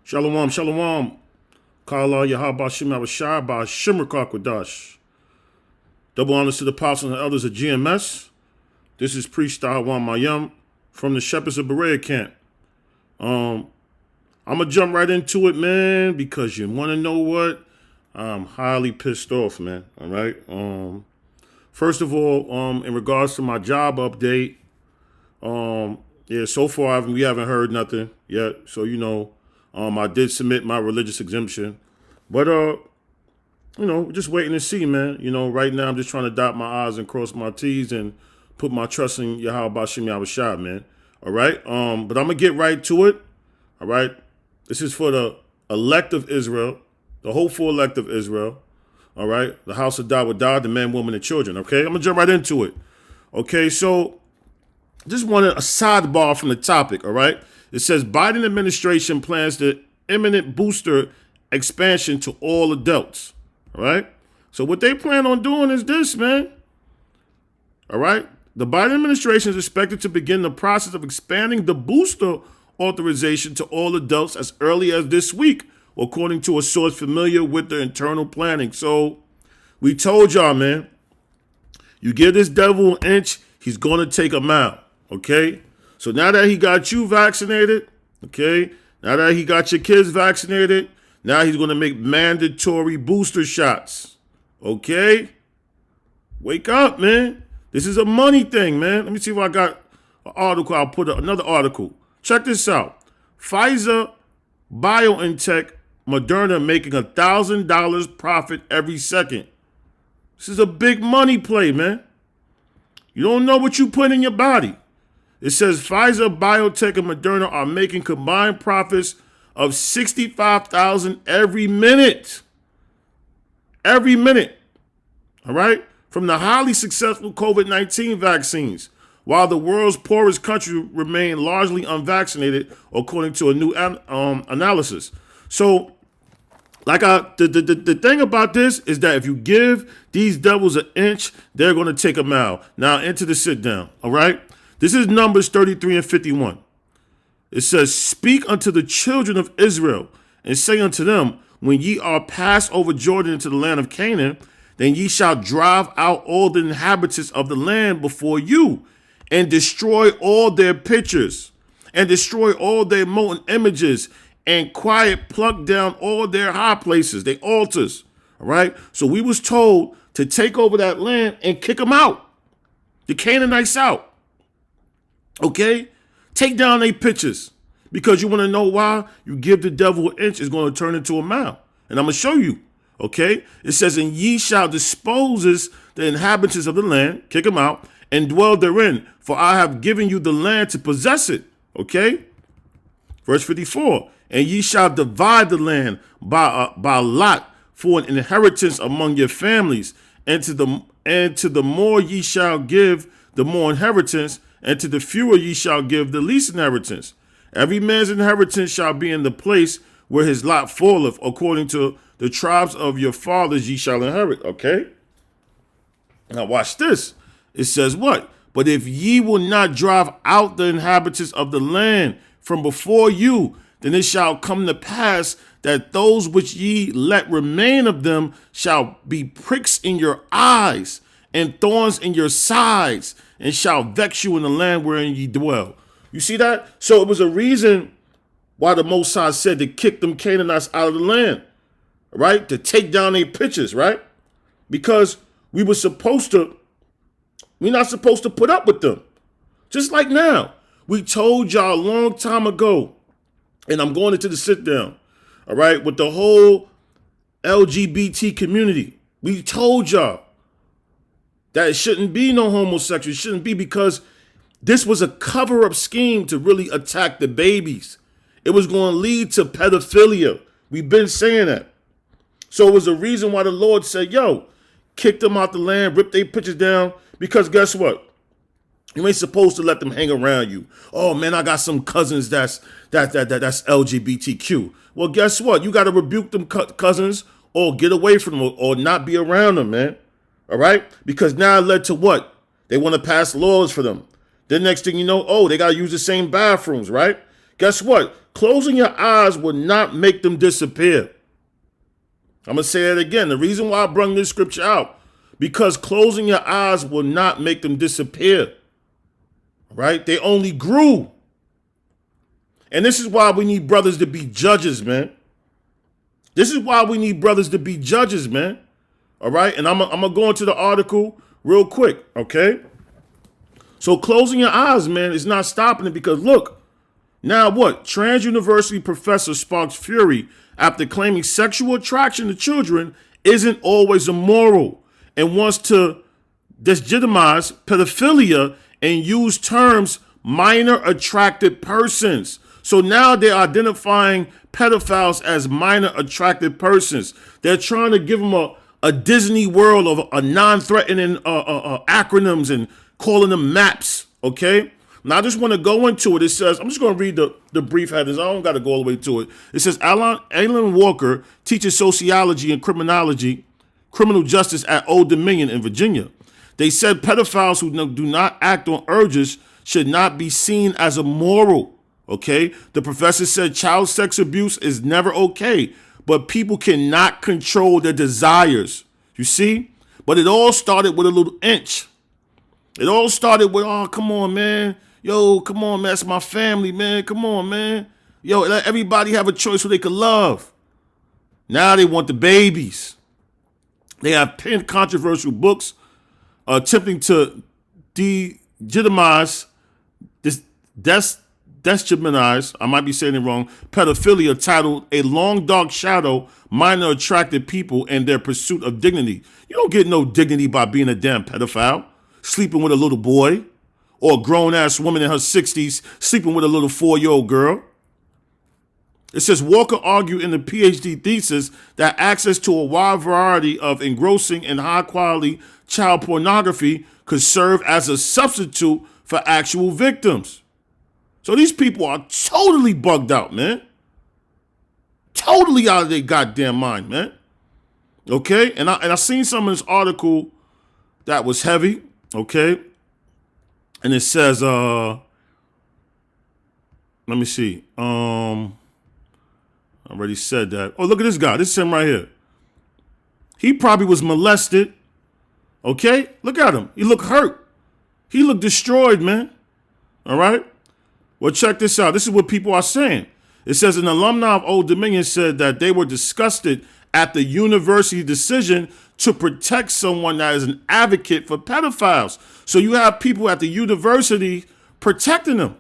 Shalom, shalom. Kala Yahaba Shema Shai by Shimmer Kakwadash. Double honors to the apostles and elders of GMS. This is Priest Tahawan Mayam from the Shepherds of Berea camp. I'm going to jump right into it, man, because you want to know what? I'm highly pissed off, man. All right. First of all, in regards to my job update, so far we haven't heard nothing yet. So, I did submit my religious exemption, but, just waiting to see, man. Right now I'm just trying to dot my I's and cross my T's and put my trust in Yahweh Bashim Yahushua, man. All right. But I'm going to get right to it. All right. This is for the elect of Israel, the hopeful elect of Israel. All right. The house of God with God, the men, women, and children. Okay. I'm going to jump right into it. Okay. So just wanted a sidebar from the topic. All right. It says Biden administration plans the imminent booster expansion to all adults. All right. So what they plan on doing is this, man. All right. The Biden administration is expected to begin the process of expanding the booster authorization to all adults as early as this week, according to a source familiar with the internal planning. So we told y'all, man, you give this devil an inch, he's going to take a mile. Okay. So now that he got you vaccinated, okay, now that he got your kids vaccinated, now he's going to make mandatory booster shots. Okay? Wake up, man. This is a money thing, man. Let me see if I got an article. I'll put another article. Check this out. Pfizer, BioNTech, Moderna making $1,000 profit every second. This is a big money play, man. You don't know what you put in your body. It says Pfizer, BioNTech, and Moderna are making combined profits of $65,000 every minute. Every minute. All right? From the highly successful COVID-19 vaccines, while the world's poorest country remain largely unvaccinated, according to a new analysis. So, the thing about this is that if you give these devils an inch, they're going to take a mile. Now, into the sit down. All right? This is Numbers 33 and 51. It says, Speak unto the children of Israel, and say unto them, When ye are passed over Jordan into the land of Canaan, then ye shall drive out all the inhabitants of the land before you, and destroy all their pictures, and destroy all their molten images, and quiet pluck down all their high places, their altars. All right? So we was told to take over that land and kick them out. The Canaanites out. Okay? Take down their pictures. Because you want to know why? You give the devil an inch, it's going to turn into a mile. And I'm going to show you. Okay? It says, And ye shall dispose the inhabitants of the land, kick them out, and dwell therein, for I have given you the land to possess it. Okay? Verse 54. And ye shall divide the land by lot for an inheritance among your families, and to the more ye shall give the more inheritance, and to the fewer ye shall give the least inheritance. Every man's inheritance shall be in the place where his lot falleth, according to the tribes of your fathers ye shall inherit. Okay? Now watch this. It says what? But if ye will not drive out the inhabitants of the land from before you, then it shall come to pass that those which ye let remain of them shall be pricks in your eyes and thorns in your sides, and shall vex you in the land wherein ye dwell. You see that? So it was a reason why the Most High said to kick them Canaanites out of the land, right? To take down their pictures, right? Because we're not supposed to put up with them. Just like now. We told y'all a long time ago, and I'm going into the sit down, all right, with the whole LGBT community. We told y'all that it shouldn't be no homosexual. It shouldn't be, because this was a cover-up scheme to really attack the babies. It was going to lead to pedophilia. We've been saying that. So it was a reason why the Lord said, yo, kick them out the land, rip their pictures down, because guess what? You ain't supposed to let them hang around you. Oh, man, I got some cousins that's LGBTQ. Well, guess what? You got to rebuke them cousins, or get away from them, or not be around them, man. All right? Because now it led to what? They want to pass laws for them. Then next thing you know, they got to use the same bathrooms, right? Guess what? Closing your eyes will not make them disappear. I'm going to say it again. The reason why I brought this scripture out, because closing your eyes will not make them disappear. Right? They only grew. And this is why we need brothers to be judges, man. This is why we need brothers to be judges, man. All right? And I'm going to go into the article real quick, okay? So closing your eyes, man, is not stopping it because, look, now what? Trans University professor sparks fury after claiming sexual attraction to children isn't always immoral and wants to legitimize pedophilia and use terms minor attracted persons. So now they're identifying pedophiles as minor attracted persons. They're trying to give them a Disney world of a non-threatening acronyms and calling them maps, okay? Now I just want to go into it. It says, I'm just going to read the brief headings. I don't got to go all the way to it. It says, Alan Walker teaches sociology and criminal justice at Old Dominion in Virginia. They said pedophiles who do not act on urges should not be seen as immoral. Okay, the professor said child sex abuse is never okay, but people cannot control their desires. You see? But it all started with a little inch. It all started with, oh, come on, man. Yo, come on, man. That's my family, man. Come on, man. Yo, let everybody have a choice who they could love. Now they want the babies. They have penned controversial books attempting to delegitimize this destigmatize, I might be saying it wrong, pedophilia titled A Long Dark Shadow, Minor Attracted People and Their Pursuit of Dignity. You don't get no dignity by being a damn pedophile, sleeping with a little boy, or a grown-ass woman in her 60s sleeping with a little 4-year-old girl. It says Walker argued in the PhD thesis that access to a wide variety of engrossing and high-quality child pornography could serve as a substitute for actual victims. So these people are totally bugged out, man. Totally out of their goddamn mind, man. Okay? And I seen some of this article that was heavy, okay? And it says, let me see. I already said that. Oh, look at this guy. This is him right here. He probably was molested. Okay? Look at him. He looked hurt. He looked destroyed, man. All right? Well, check this out. This is what people are saying. It says an alumni of Old Dominion said that they were disgusted at the university decision to protect someone that is an advocate for pedophiles. So you have people at the university protecting them.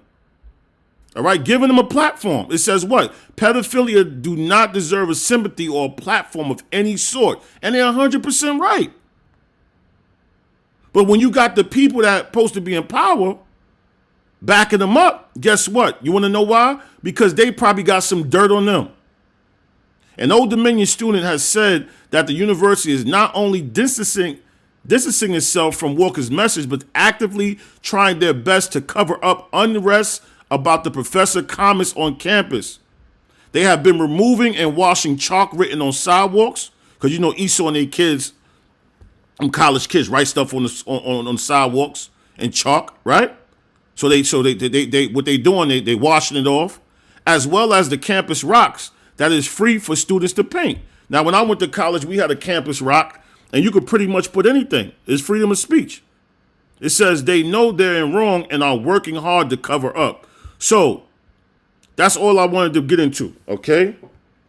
All right, giving them a platform. It says what? Pedophilia do not deserve a sympathy or a platform of any sort. And they're 100% right. But when you got the people that are supposed to be in power backing them up, guess what? You want to know why? Because they probably got some dirt on them. An Old Dominion student has said that the university is not only distancing itself from Walker's message, but actively trying their best to cover up unrest about the professor's comments on campus. They have been removing and washing chalk written on sidewalks, because you know Esau and their kids, college kids, write stuff on the sidewalks and chalk, right? So they what they doing, they washing it off, as well as the campus rocks that is free for students to paint. Now, when I went to college, we had a campus rock, and you could pretty much put anything. It's freedom of speech. It says they know they're in wrong and are working hard to cover up. So that's all I wanted to get into, okay?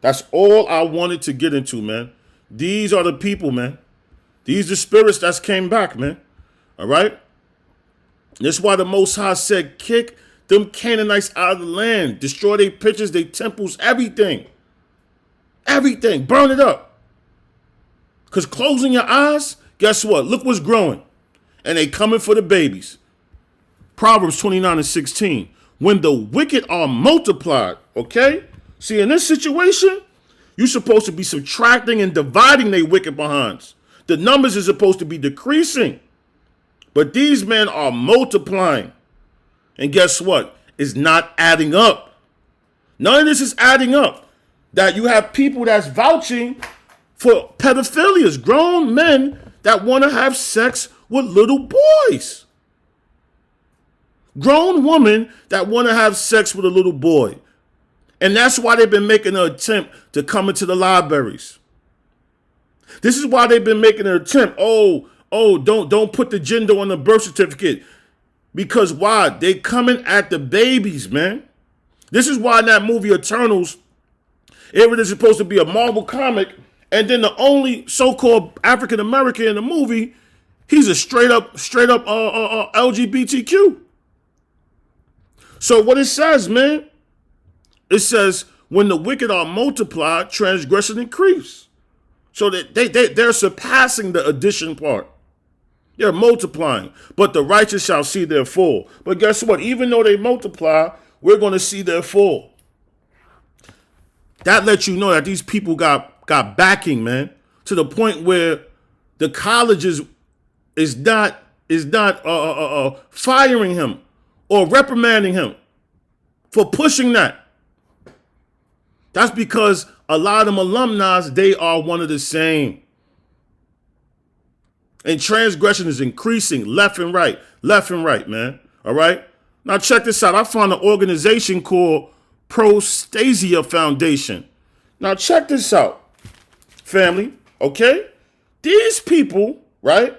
That's all I wanted to get into, man. These are the people, man. These the spirits that's came back, man. All right? That's why the Most High said, kick them Canaanites out of the land. Destroy their pictures, their temples, everything. Everything. Burn it up. Because closing your eyes, guess what? Look what's growing. And they coming for the babies. Proverbs 29:16. When the wicked are multiplied, okay? See, in this situation, you're supposed to be subtracting and dividing their wicked behinds. The numbers is supposed to be decreasing. But these men are multiplying. And guess what? It's not adding up. None of this is adding up. That you have people that's vouching for pedophilias, grown men that want to have sex with little boys. Grown women that want to have sex with a little boy. And that's why they've been making an attempt to come into the libraries. This is why they've been making an attempt. Don't put the gender on the birth certificate. Because why? They coming at the babies, man. This is why in that movie Eternals, it is supposed to be a Marvel comic, and then the only so-called African American in the movie, he's a straight up LGBTQ. So what it says, man, it says when the wicked are multiplied, transgression increase. So that they're surpassing the addition part. They're multiplying, but the righteous shall see their fall. But guess what? Even though they multiply, we're going to see their fall. That lets you know that these people got backing, man, to the point where the colleges is not firing him or reprimanding him for pushing that. That's because a lot of them alumni, they are one of the same. And transgression is increasing left and right, man. All right? Now check this out. I found an organization called Prostasia Foundation. Now check this out, family, okay? These people, right,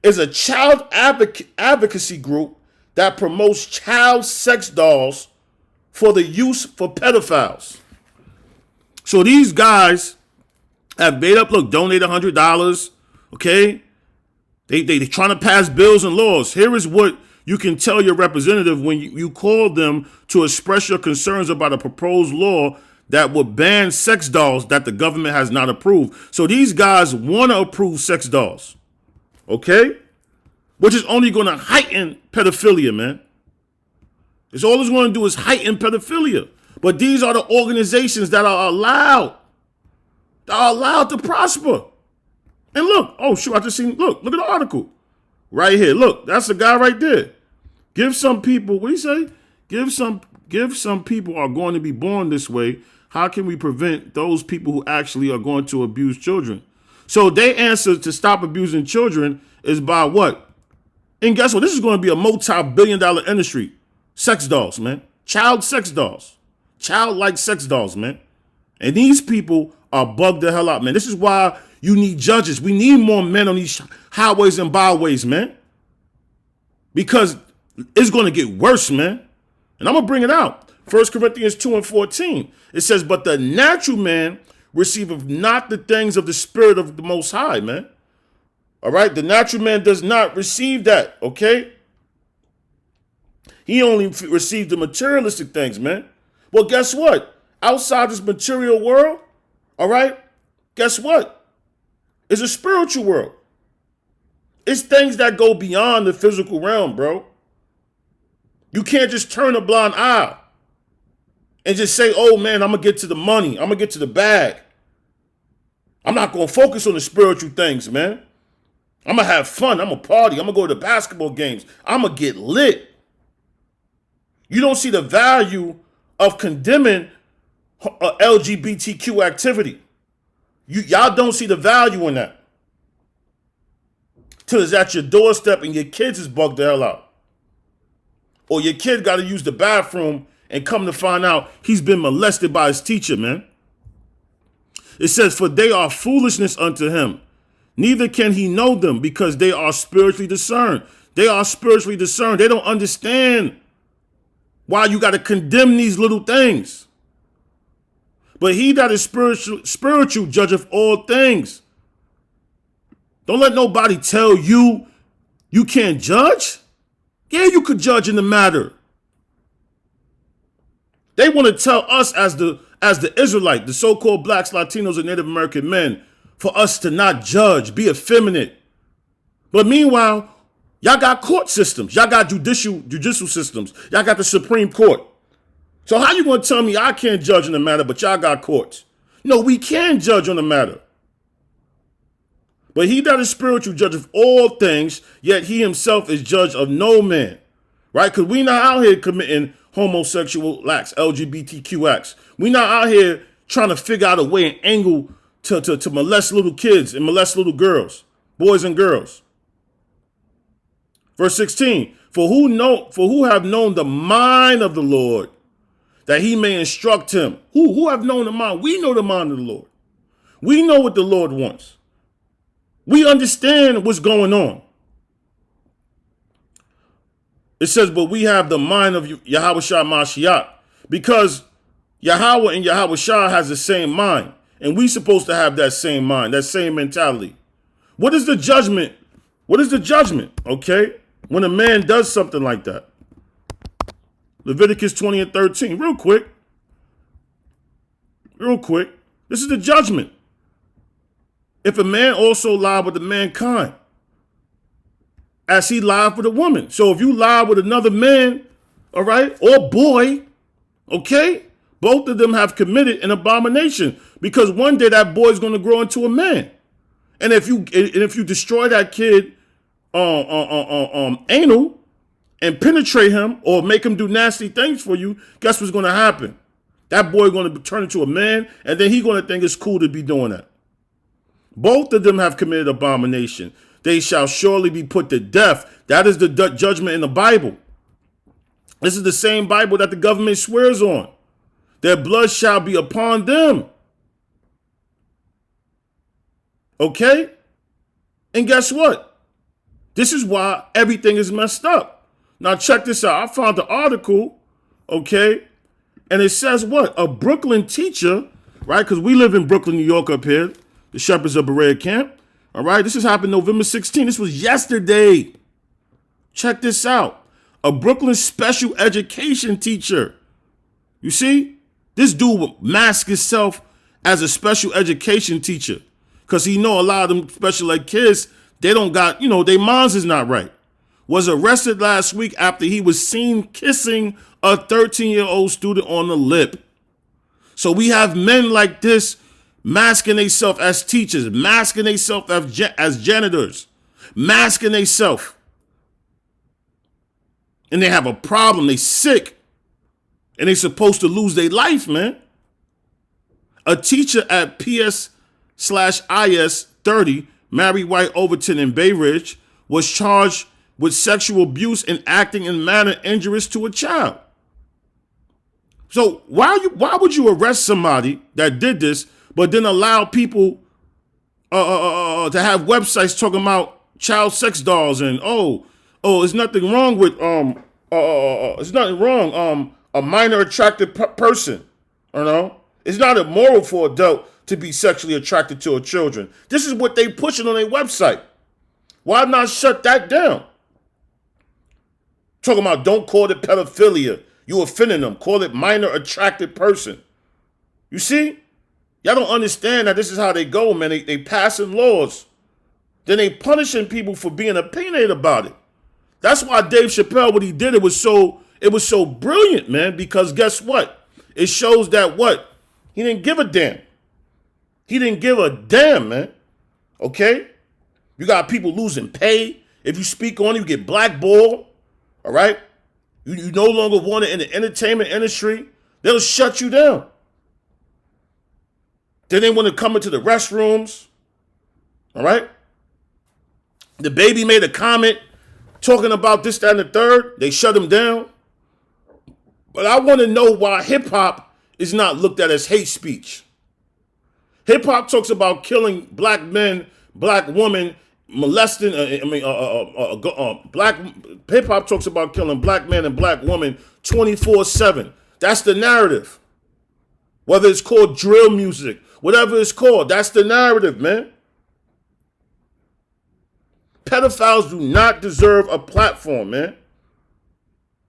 is a child advocacy group that promotes child sex dolls for the use for pedophiles. So these guys have made up, look, donate $100, okay? They trying to pass bills and laws. Here is what you can tell your representative when you call them to express your concerns about a proposed law that would ban sex dolls that the government has not approved. So these guys want to approve sex dolls, okay? Which is only going to heighten pedophilia, man. It's all it's going to do is heighten pedophilia. But these are the organizations that are allowed to prosper. And look, oh shoot, I just seen, look at the article. Right here, look, that's the guy right there. Give some people, what do you say? Give some people are going to be born this way. How can we prevent those people who actually are going to abuse children? So their answer to stop abusing children is by what? And guess what? This is going to be a multi-billion-dollar industry. Sex dolls, man. Child sex dolls. Child-like sex dolls, man. And these people are bugged the hell out, man. This is why you need judges. We need more men on these highways and byways, man. Because it's going to get worse, man. And I'm going to bring it out. 1 Corinthians 2:14. It says, but the natural man receiveth not the things of the Spirit of the Most High, man. All right? The natural man does not receive that, okay? He only received the materialistic things, man. Well, guess what? Outside this material world, all right, guess what? It's a spiritual world. It's things that go beyond the physical realm, bro. You can't just turn a blind eye and just say, oh, man, I'm going to get to the money. I'm going to get to the bag. I'm not going to focus on the spiritual things, man. I'm going to have fun. I'm going to party. I'm going to go to the basketball games. I'm going to get lit. You don't see the value of condemning LGBTQ activity. Y'all don't see the value in that. Till it's at your doorstep and your kids is bugged the hell out. Or your kid got to use the bathroom and come to find out he's been molested by his teacher, man. It says, for they are foolishness unto him. Neither can he know them because they are spiritually discerned. They are spiritually discerned. They don't understand why you got to condemn these little things. But he that is spiritual judgeth all things. Don't let nobody tell you you can't judge. Yeah, you could judge in the matter. They want to tell us as the Israelite, the so-called blacks, Latinos, and Native American men, for us to not judge, be effeminate. But meanwhile, y'all got court systems. Y'all got judicial systems. Y'all got the Supreme Court. So how you going to tell me I can't judge in the matter, but y'all got courts? No, we can judge on the matter. But he that is spiritual judgeth all things, yet he himself is judge of no man. Right? Because we not out here committing homosexual acts, LGBTQ acts. We not out here trying to figure out a way and angle to molest little kids and molest little girls, boys and girls. Verse 16, For who have known the mind of the Lord, that he may instruct him? Who have known the mind? We know the mind of the Lord. We know what the Lord wants. We understand what's going on. It says, but we have the mind of Yahweh Shah Mashiach, because Yahweh and Yahweh Shah has the same mind. And we supposed to have that same mind, that same mentality. What is the judgment? What is the judgment, okay, when a man does something like that? Leviticus 20 and 13, real quick. This is the judgment. If a man also lie with the mankind, as he lied with a woman. So if you lie with another man, all right, or boy, okay, both of them have committed an abomination, because one day that boy is going to grow into a man. And if you destroy that kid anal and penetrate him or make him do nasty things for you, guess what's going to happen? That boy going to turn into a man, and then he's going to think it's cool to be doing that. Both of them have committed abomination. They shall surely be put to death. That is the judgment in the Bible. This is the same Bible that the government swears on. Their blood shall be upon them. Okay? And guess what? This is why everything is messed up. Now check this out. I found the article, okay? And it says what? A Brooklyn teacher, right? Because we live in Brooklyn, New York up here, the Shepherds of Berea camp. All right, this has happened November 16th. This was yesterday. Check this out. A Brooklyn special education teacher. You see? This dude would mask himself as a special education teacher, because he know a lot of them special ed kids, they don't got, their minds is not right. Was arrested last week after he was seen kissing a 13-year-old student on the lip. So we have men like this masking themselves as teachers, masking themselves as janitors, masking themselves. And they have a problem. They sick. And they supposed to lose their life, man. A teacher at PS/IS 30, Mary White Overton in Bay Ridge, was charged with sexual abuse and acting in manner injurious to a child. So why would you arrest somebody that did this, but then allow people to have websites talking about child sex dolls and there's nothing wrong with there's nothing wrong a minor attracted person, it's not immoral for an adult to be sexually attracted to a children. This is what they pushing on their website. Why not shut that down? Talking about don't call it pedophilia. You offending them. Call it minor attracted person. You see? Y'all don't understand that this is how they go, man. They passing laws. Then they punishing people for being opinionated about it. That's why Dave Chappelle, what he did, it was so brilliant, man, because guess what? It shows that what? He didn't give a damn. He didn't give a damn, man. Okay? You got people losing pay. If you speak on it, you get blackballed. All right? You no longer want it in the entertainment industry. They'll shut you down. Then they want to come into the restrooms. All right? The baby made a comment talking about this, that, and the third. They shut him down. But I want to know why hip-hop is not looked at as hate speech. Hip-hop talks about killing black men, black women, molesting, hip-hop talks about killing black men and black women 24/7. That's the narrative. Whether it's called drill music, whatever it's called, that's the narrative, man. Pedophiles do not deserve a platform, man.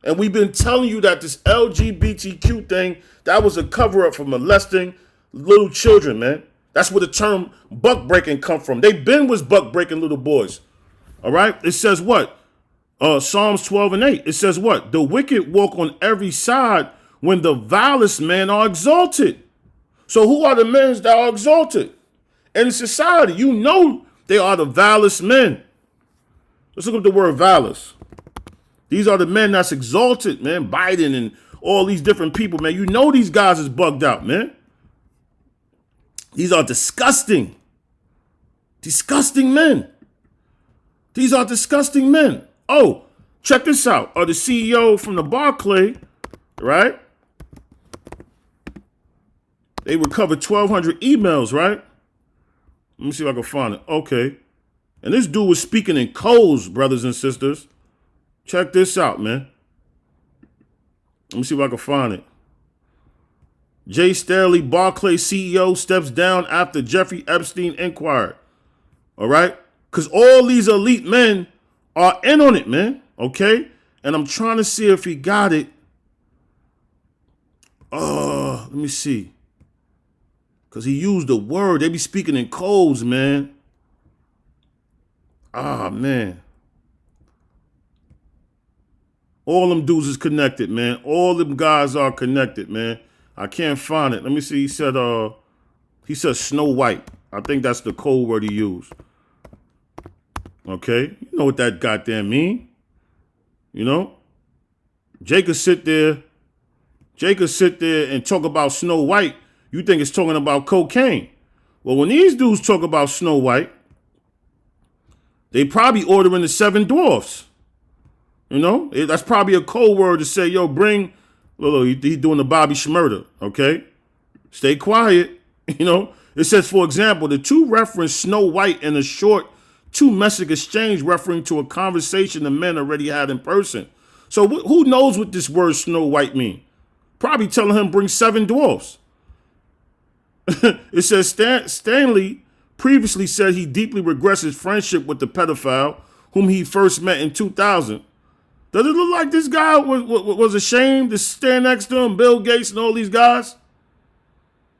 And we've been telling you that this LGBTQ thing, that was a cover-up for molesting little children, man. That's where the term buck breaking come from. They been was buck breaking little boys. All right? It says what? Psalms 12 and 8. It says what? The wicked walk on every side when the vilest men are exalted. So who are the men that are exalted? In society, you know they are the vilest men. Let's look up the word vilest. These are the men that's exalted, man. Biden and all these different people, man. You know these guys is bugged out, man. These are disgusting. Disgusting men. These are disgusting men. Oh, Check this out. Or the CEO from the Barclay, right? They recovered 1,200 emails, right? Let me see if I can find it. Okay. And this dude was speaking in codes, brothers and sisters. Check this out, man. Let me see if I can find it. Jay Staley, Barclay CEO, steps down after Jeffrey Epstein inquired. All right? Because all these elite men are in on it, man. Okay? And I'm trying to see if he got it. Let me see. Because he used the word. They be speaking in codes, man. Man. All them dudes is connected, man. All them guys are connected, man. I can't find it. Let me see. He said Snow White. I think that's the code word he used. Okay? You know what that goddamn mean. You know? Jake could sit there and talk about Snow White. You think it's talking about cocaine. Well, when these dudes talk about Snow White, they probably ordering the 7 dwarfs. You know? That's probably a code word to say, yo, bring... Look, he doing the Bobby Shmurda, okay? Stay quiet, you know? It says, for example, the two reference Snow White in a short 2-message exchange referring to a conversation the men already had in person. So who knows what this word Snow White mean? Probably telling him bring 7 dwarfs. It says Stanley previously said he deeply regrets his friendship with the pedophile whom he first met in 2000. Does it look like this guy was ashamed to stand next to him, Bill Gates and all these guys?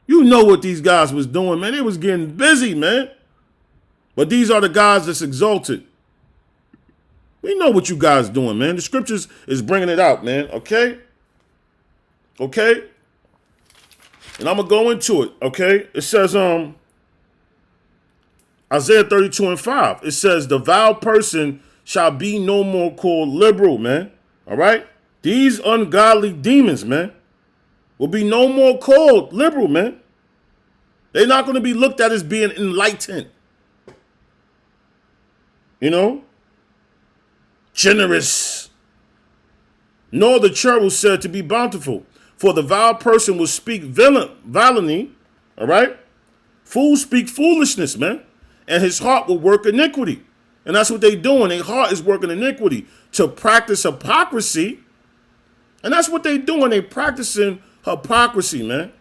You know what these guys was doing, man. They was getting busy, man. But these are the guys that's exalted. We know what you guys doing, man. The scriptures is bringing it out, man. Okay? Okay? And I'm going to go into it, okay? It says, Isaiah 32:5. It says, the vile person shall be no more called liberal, man. All right? These ungodly demons, man, will be no more called liberal, man. They're not going to be looked at as being enlightened. You know? Generous. Nor the cherub said to be bountiful. For the vile person will speak villainy, all right? Fools speak foolishness, man. And his heart will work iniquity. And that's what they doing. Their heart is working iniquity to practice hypocrisy. And that's what they doing. They practicing hypocrisy, man.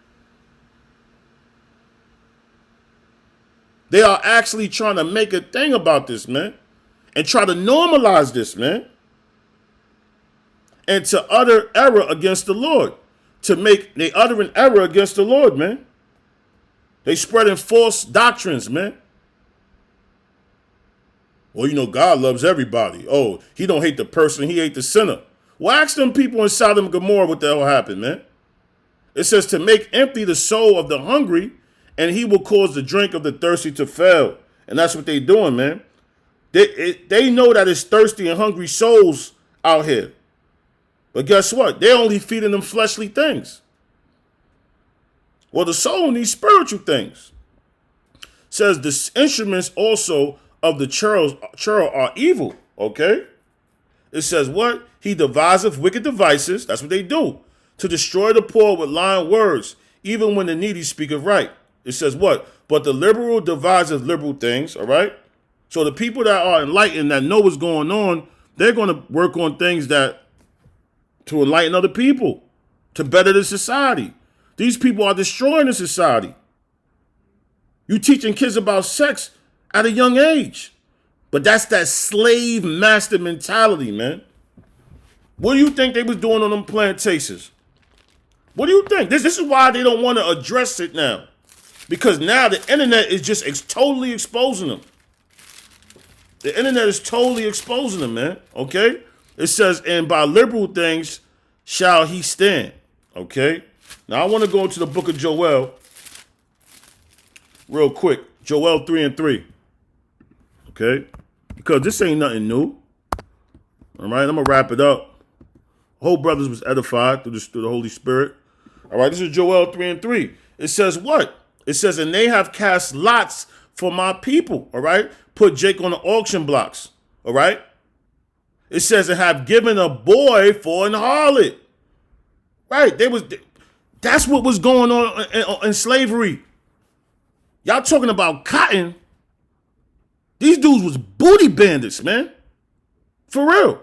They are actually trying to make a thing about this, man. And try to normalize this, man. And to utter error against the Lord. They uttering error against the Lord, man. They spreading false doctrines, man. Well, you know, God loves everybody. Oh, he don't hate the person, he hate the sinner. Well, ask them people in Sodom and Gomorrah what the hell happened, man. It says to make empty the soul of the hungry, and he will cause the drink of the thirsty to fail. And that's what they doing, man. They know that it's thirsty and hungry souls out here. But guess what? They're only feeding them fleshly things. Well, the soul needs spiritual things. It says the instruments also of the churl are evil, okay? It says what? He deviseth wicked devices, that's what they do, to destroy the poor with lying words, even when the needy speaketh right. It says what? But the liberal deviseth liberal things, all right? So the people that are enlightened, that know what's going on, they're going to work on things that to enlighten other people, to better the society. These people are destroying the society. You teaching kids about sex at a young age. But that's that slave master mentality, man. What do you think they was doing on them plantations? What do you think? This is why they don't want to address it now. Because now the internet is just totally exposing them. The internet is totally exposing them, man. Okay? It says, and by liberal things shall he stand. Okay? Now I want to go into the book of Joel real quick. Joel 3:3. Okay? Because this ain't nothing new. All right? I'm going to wrap it up. Whole brothers was edified through the Holy Spirit. All right? This is Joel 3:3. It says what? It says, and they have cast lots for my people. All right? Put Jake on the auction blocks. All right? It says, and have given a boy for an harlot. Right? That's what was going on in slavery. Y'all talking about cotton. These dudes was booty bandits, man. For real.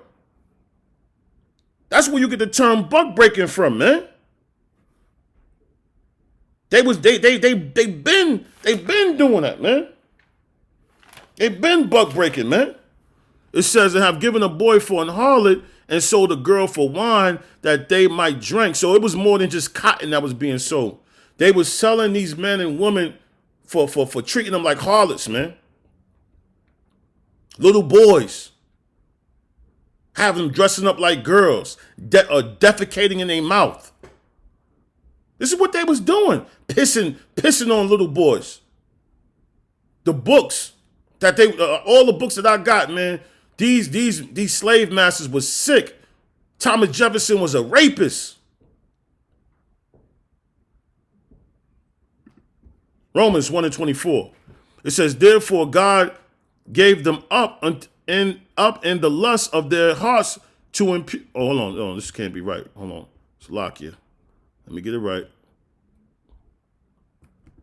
That's where you get the term buck breaking from, man. They've been doing that, man. They've been buck breaking, man. It says, and have given a boy for an harlot and sold a girl for wine that they might drink. So it was more than just cotton that was being sold. They were selling these men and women for treating them like harlots, man. Little boys. Having them dressing up like girls. Defecating in their mouth. This is what they was doing. Pissing on little boys. The books that all the books that I got, man, these slave masters was sick. Thomas Jefferson was a rapist. Romans 1:24. It says, therefore God gave them up in the lust of their hearts to impute. Oh, hold on. This can't be right. Hold on. It's lock here. Let me get it right.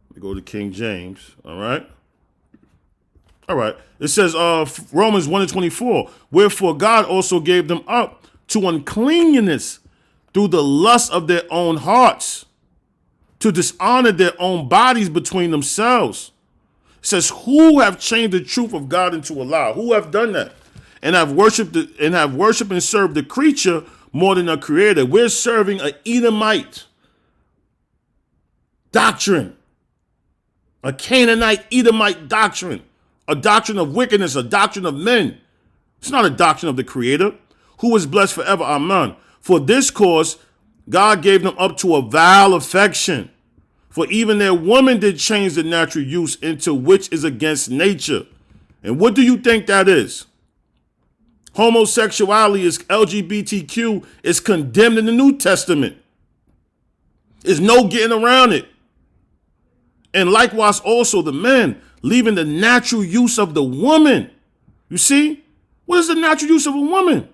Let me go to King James. All right. All right. It says Romans 1:24. Wherefore God also gave them up to uncleanness through the lust of their own hearts, to dishonor their own bodies between themselves. It says, who have changed the truth of God into a lie? Who have done that? And have worshipped and served the creature more than the creator. We're serving an Edomite doctrine, a Canaanite Edomite doctrine, a doctrine of wickedness, a doctrine of men. It's not a doctrine of the creator, who is blessed forever. Amen. For this cause, God gave them up to a vile affection. For even their woman did change the natural use into which is against nature. And what do you think that is? Homosexuality is LGBTQ is condemned in the New Testament. There's no getting around it. And likewise also the men, leaving the natural use of the woman. You see? What is the natural use of a woman?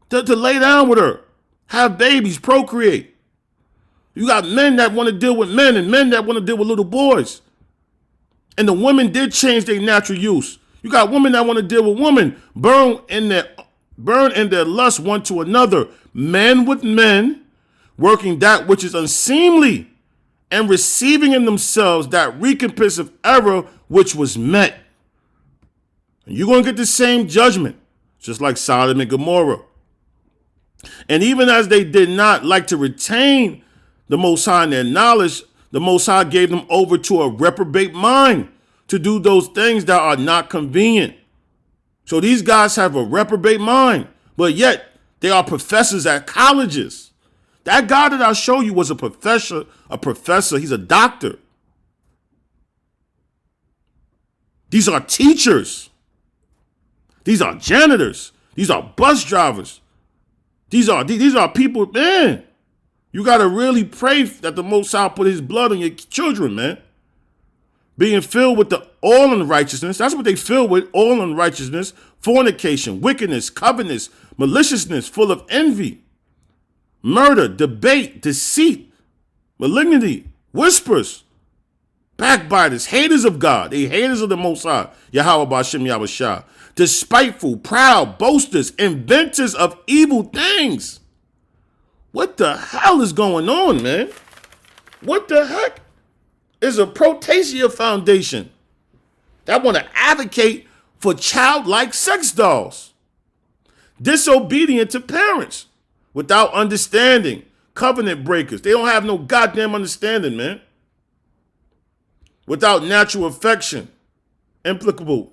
To lay down with her, have babies, procreate. You got men that want to deal with men and men that want to deal with little boys. And the women did change their natural use. You got women that want to deal with women, burn in their lust one to another, men with men, working that which is unseemly, and receiving in themselves that recompense of error which was met. And you're going to get the same judgment, just like Sodom and Gomorrah. And even as they did not like to retain the Most High in their knowledge, the Most High gave them over to a reprobate mind to do those things that are not convenient. So these guys have a reprobate mind, but yet they are professors at colleges. That guy that I show you was a professor. He's a doctor. These are teachers. These are janitors. These are bus drivers. These are people, man. You got to really pray that the Most High put his blood on your children, man. Being filled with the all unrighteousness. That's what they filled with, all unrighteousness, fornication, wickedness, covetousness, maliciousness, full of envy, murder, debate, deceit, malignity, whispers, backbiters, haters of God. They haters of the Most High, Yahweh Ba'ashem Yahushua. Despiteful, proud, boasters, inventors of evil things. What the hell is going on, man? What the heck is a Protasia Foundation that want to advocate for childlike sex dolls? Disobedient to parents, without understanding, covenant breakers. They don't have no goddamn understanding, man. Without natural affection, implacable,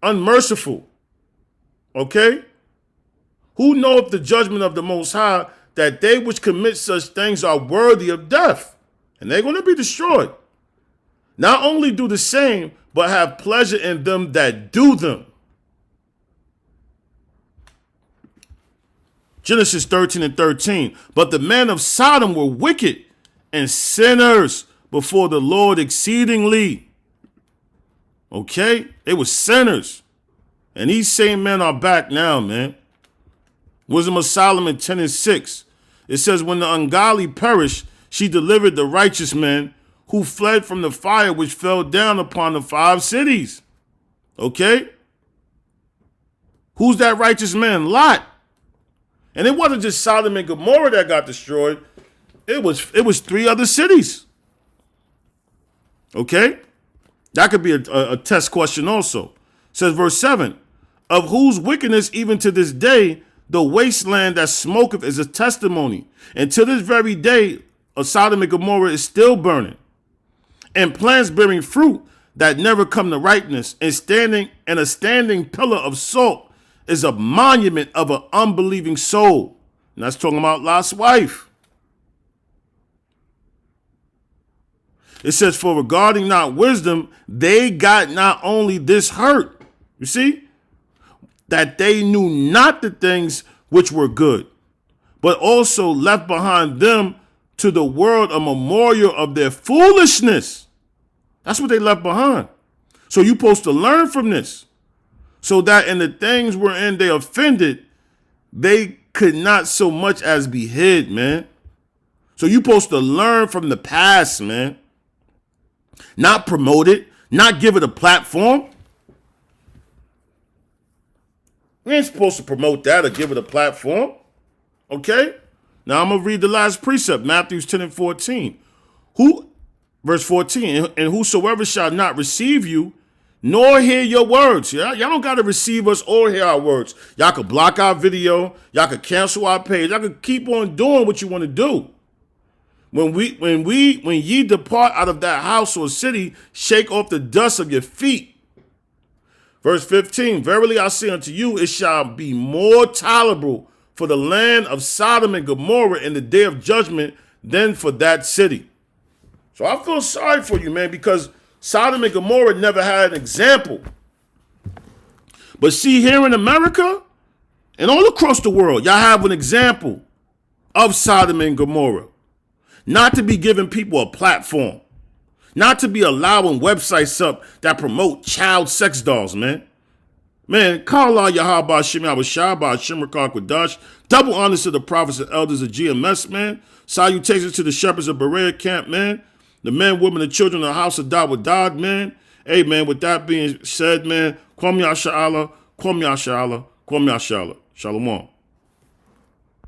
unmerciful. Okay? Who knoweth the judgment of the Most High, that they which commit such things are worthy of death, and they're going to be destroyed. Not only do the same, but have pleasure in them that do them. Genesis 13:13. But the men of Sodom were wicked and sinners before the Lord exceedingly. Okay? They were sinners. And these same men are back now, man. Wisdom of Solomon 10:6. It says, when the ungodly perished, she delivered the righteous men who fled from the fire which fell down upon the 5 cities. Okay? Who's that righteous man? Lot. And it wasn't just Sodom and Gomorrah that got destroyed. It was 3 other cities. Okay? That could be a test question also. It says verse 7, of whose wickedness even to this day the wasteland that smoketh is a testimony. And to this very day, Sodom and Gomorrah is still burning. And plants bearing fruit that never come to ripeness, and a standing pillar of salt is a monument of an unbelieving soul. And that's talking about Lot's wife. It says, for regarding not wisdom, they got not only this hurt, you see, that they knew not the things which were good, but also left behind them to the world a memorial of their foolishness. That's what they left behind. So you're supposed to learn from this, so that in the things wherein they offended, they could not so much as be hid, man. So you're supposed to learn from the past, man. Not promote it, not give it a platform. We ain't supposed to promote that or give it a platform. Okay? Now I'm going to read the last precept, Matthew 10:14. Verse 14, and whosoever shall not receive you, nor hear your words. Y'all don't got to receive us or hear our words. Y'all could block our video. Y'all could cancel our page. Y'all could keep on doing what you want to do. When ye depart out of that house or city, shake off the dust of your feet. Verse 15, verily I say unto you, it shall be more tolerable for the land of Sodom and Gomorrah in the day of judgment than for that city. So I feel sorry for you, man, because Sodom and Gomorrah never had an example. But see, here in America and all across the world, y'all have an example of Sodom and Gomorrah. Not to be giving people a platform. Not to be allowing websites up that promote child sex dolls, man. Man, call Allah Yahweh Shemi Abashah Shimmer Kwadash. Double honors to the prophets and elders of GMS, man. Salutations to the shepherds of Berea camp, man. The men, women, and children of the house of Dawadad, man. Hey, man, with that being said, man, Kwam Yasha'Allah, Kwam Yasha'Allah, Kwam Yasha'Allah. Shalom.